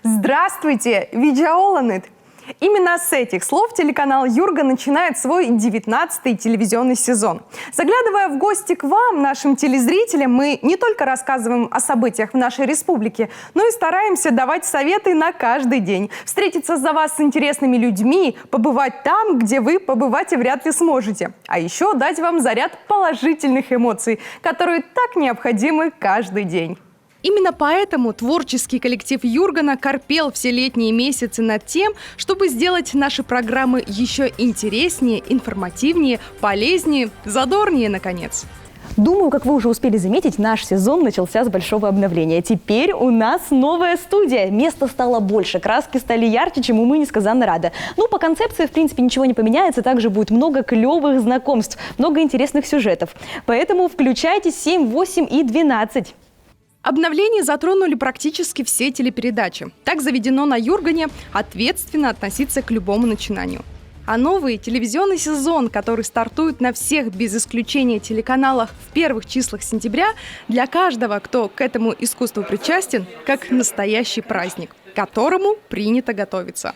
Здравствуйте, Виджаоланет! Именно с этих слов телеканал Юрга начинает свой 19-й телевизионный сезон. Заглядывая в гости к вам, нашим телезрителям, мы не только рассказываем о событиях в нашей республике, но и стараемся давать советы на каждый день. Встретиться за вас с интересными людьми, побывать там, где вы побывать вряд ли сможете. А еще дать вам заряд положительных эмоций, которые так необходимы каждый день. Именно поэтому творческий коллектив Юргана корпел все летние месяцы над тем, чтобы сделать наши программы еще интереснее, информативнее, полезнее, задорнее, наконец. Думаю, как вы уже успели заметить, наш сезон начался с большого обновления. Теперь у нас новая студия. Места стало больше, краски стали ярче, чему мы несказанно рады. Ну, по концепции, в принципе, ничего не поменяется. Также будет много клевых знакомств, много интересных сюжетов. Поэтому включайтесь 7, 8 и 12. Обновления затронули практически все телепередачи. Так заведено на Юргане ответственно относиться к любому начинанию. А новый телевизионный сезон, который стартует на всех без исключения телеканалах в первых числах сентября, для каждого, кто к этому искусству причастен, как настоящий праздник, к которому принято готовиться.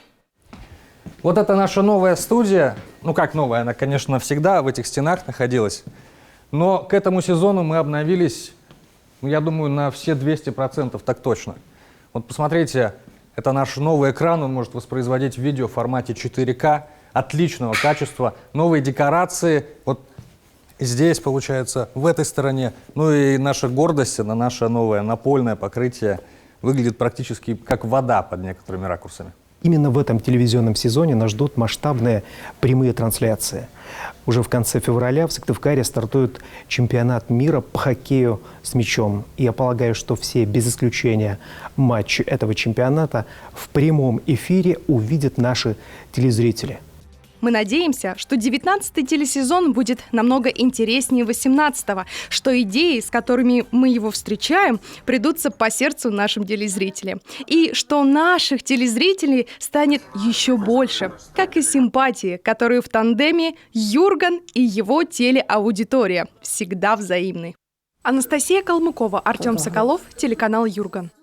Вот это наша новая студия. Ну как новая, она, конечно, всегда в этих стенах находилась. Но к этому сезону мы обновились, я думаю, на все 200% так точно. Вот посмотрите, это наш новый экран, он может воспроизводить видео в формате 4К, отличного качества, новые декорации. Вот здесь, получается, в этой стороне. Ну и наша гордость, это наше новое напольное покрытие, выглядит практически как вода под некоторыми ракурсами. Именно в этом телевизионном сезоне нас ждут масштабные прямые трансляции. Уже в конце февраля в Сыктывкаре стартует чемпионат мира по хоккею с мячом. И я полагаю, что все, без исключения, матчи этого чемпионата в прямом эфире увидят наши телезрители. Мы надеемся, что 19-й телесезон будет намного интереснее 18-го, что идеи, с которыми мы его встречаем, придутся по сердцу нашим телезрителям. И что наших телезрителей станет еще больше, как и симпатии, которые в тандеме Юрган и его телеаудитория всегда взаимны. Анастасия Калмыкова, Артем Соколов, телеканал Юрган.